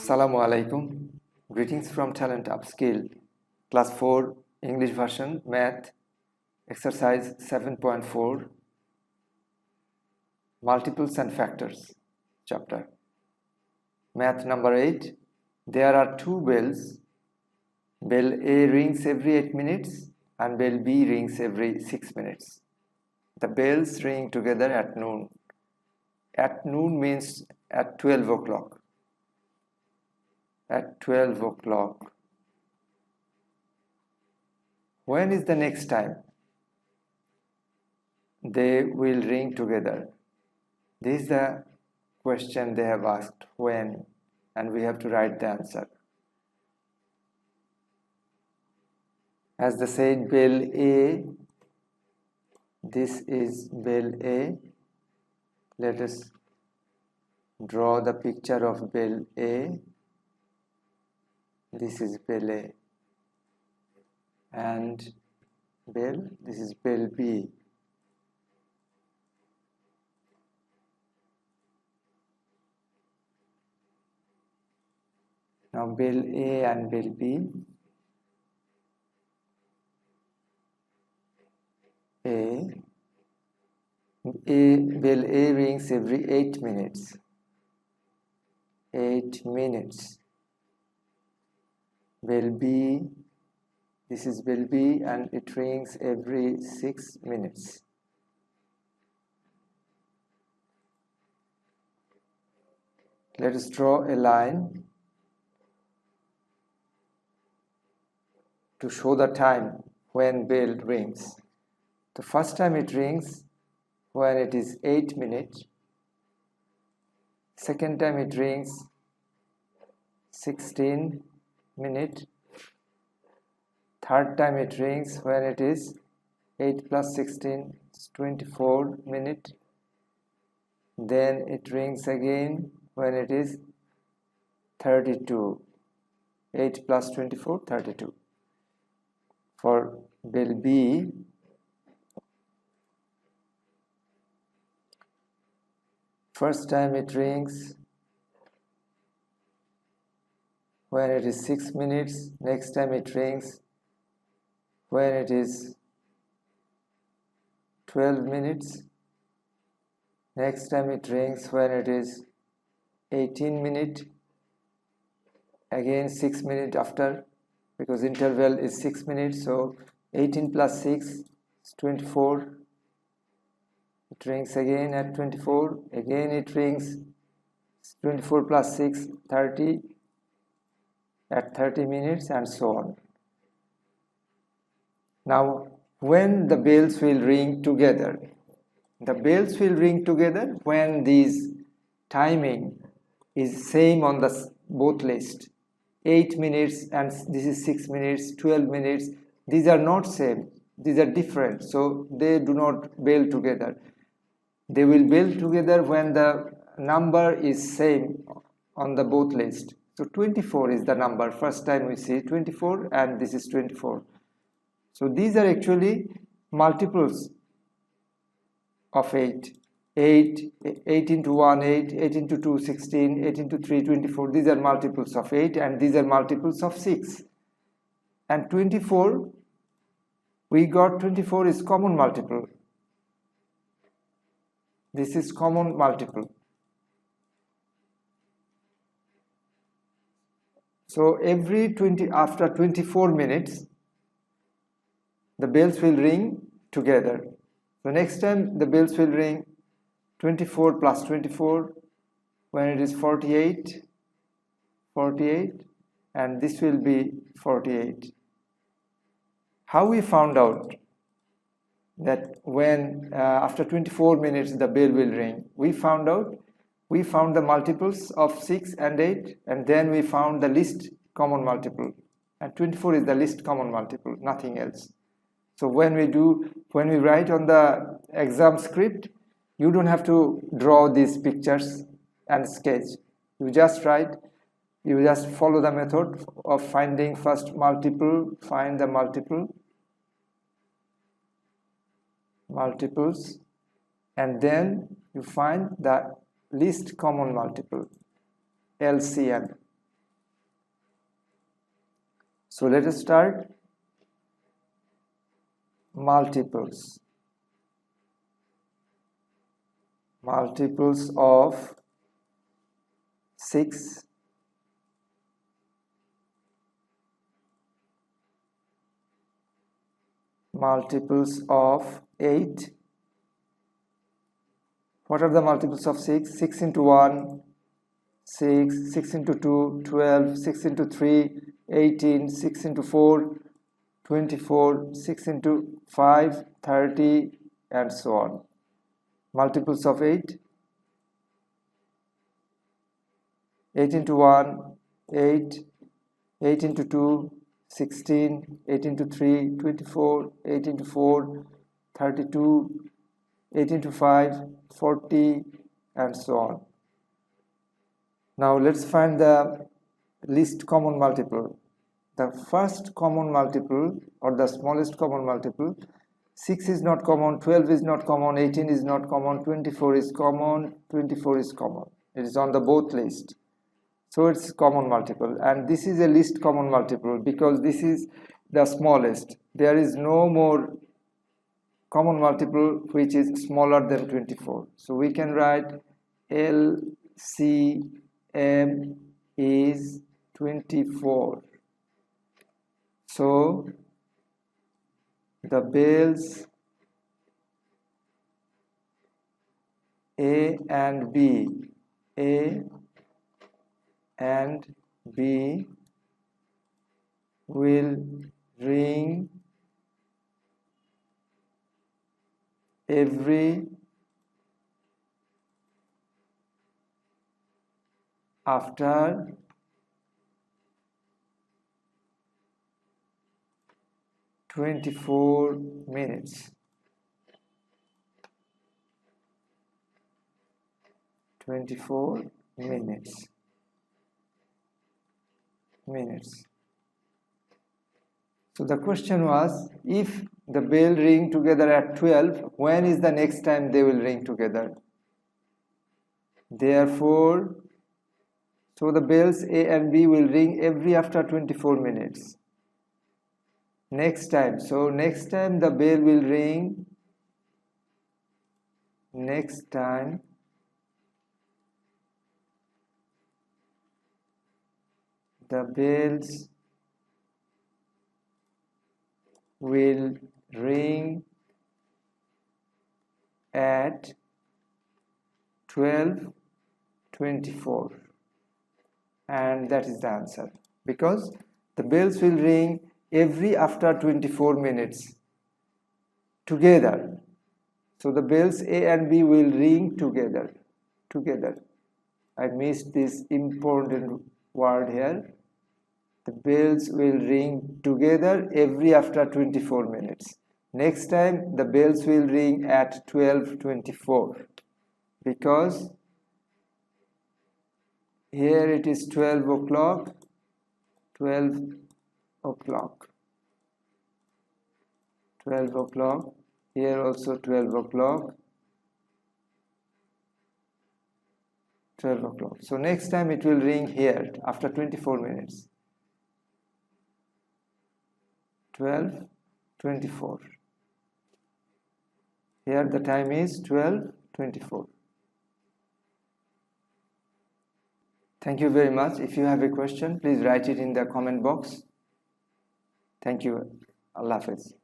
Assalamu alaikum. Greetings from Talent Upskill, Class 4, English version, Math, Exercise 7.4, Multiples and Factors, chapter. Math number 8. There are two bells. Bell A rings every 8 minutes and bell B rings every 6 minutes. The bells ring together at noon. At noon means at 12 o'clock. At 12 o'clock. When is the next time they will ring together? This is the question they have asked, when, and we have to write the answer. As they said, bell A, this is bell A. Let us draw the picture of bell A. This is bell A, and bell, this is bell B. Now bell A and bell B. Bell A rings every 8 minutes. 8 minutes. Bell B, this is bell B, and it rings every 6 minutes. Let us draw a line to show the time when bell rings. The first time it rings when it is 8 minutes. Second time it rings 16 minute. Third time it rings when it is 8 plus 16 is 24 minute. Then it rings again when it is 32. 8 plus 24, 32. For bell B, first time it rings when it is 6 minutes. Next time it rings when it is 12 minutes. Next time it rings when it is 18 minutes. Again 6 minutes after, because interval is 6 minutes, so 18 plus 6 is 24. It rings again at 24. Again it rings 24 plus 6, 30. At 30 minutes, and so on. Now, when the bells will ring together? The bells will ring together when this timing is same on the both list. 8 minutes and this is 6 minutes, 12 minutes. These are not same. These are different. So they do not bell together. They will bell together when the number is same on the both list. So 24 is the number. First time we see 24, and this is 24. So these are actually multiples of 8. 8 into 1, 8, 8 into 2, 16, 8 into 3, 24. These are multiples of 8, and these are multiples of 6. And 24, we got 24 is common multiple. This is common multiple. So after 24 minutes, the bells will ring together. So next time the bells will ring 24 plus 24 when it is 48, and this will be 48. How we found out that when after 24 minutes the bell will ring? We found the multiples of 6 and 8, and then we found the least common multiple, and 24 is the least common multiple, nothing else. So when we write on the exam script, you don't have to draw these pictures and sketch. You just write, you just follow the method of finding first multiple, find the multiples, and then you find the least common multiple, LCM. So let us start. Multiples of 6, multiples of 8. What are the multiples of 6? 6 into 1, 6, 6 into 2, 12, 6 into 3, 18, 6 into 4, 24, 6 into 5, 30, and so on. Multiples of 8. 8 into 1, 8, 8 into 2, 16, 8 into 3, 24, 8 into 4, 32, 8 into 5, 40, and so on. Now let's find the least common multiple. The first common multiple, or the smallest common multiple, 6 is not common, 12 is not common, 18 is not common, 24 is common, 24 is common. It is on the both list. So it's common multiple, and this is a least common multiple because this is the smallest. There is no more common multiple which is smaller than 24. So we can write LCM is 24. So the Bell's A and B will ring every after 24 minutes. 24 minutes. So the question was, if the bell ring together at 12, when is the next time they will ring together? Therefore, so the bells A and B will ring every after 24 minutes. Next time, so next time the bell will ring, next time the bells will ring at 12:24, and that is the answer, because the bells will ring every after 24 minutes together. So the bells A and B will ring together. I missed this important word here. The bells will ring together every after 24 minutes. Next time the bells will ring at 12:24, because here it is 12 o'clock, 12 o'clock, 12 o'clock, here also 12 o'clock, 12 o'clock. So next time it will ring here after 24 minutes. 12:24. Here the time is 12:24. Thank you very much. If you have a question, please write it in the comment box. Thank you. Allah Hafiz.